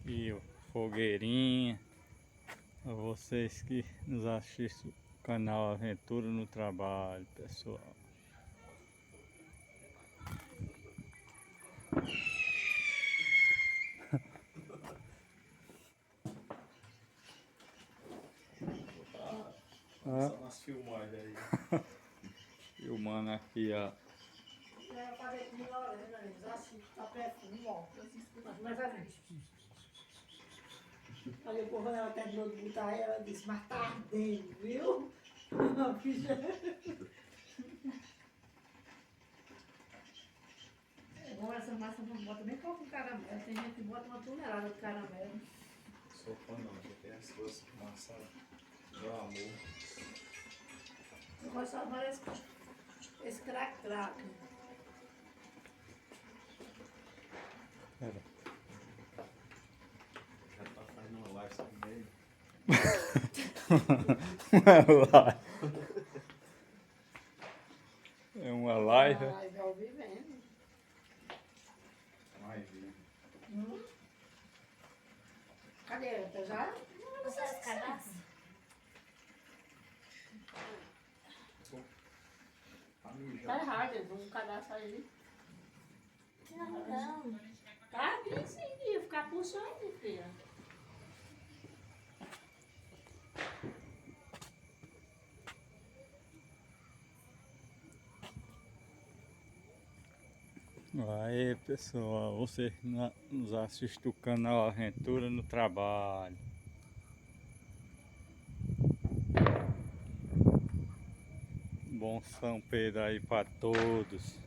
E o fogueirinha. A vocês que nos assistem o canal Aventura no Trabalho, pessoal. Só umas filmagens aí. Filmando aqui, ó. Aí o povo ela terminou de botar aí, ela disse, mas tá ardendo, viu? A ficha. É bom essa massa, não bota nem pouco caramelo. Tem gente que bota uma tonelada de caramelo. Sou fã não, já tem as duas massa, meu amor. Eu gosto só mais esse crack-crack. Já tá fazendo uma live só no meio. É uma live. Live ao vivendo. Mais vivo. Cadê? Tá já? Você é cadastro? Tá mijando. Tá errado, eu vou cadastrar aí. Não. Tá, vem sim, ia ficar puxando, filha. Aí pessoal, você que nos assiste o canal Aventura no Trabalho. Bom São Pedro aí para todos.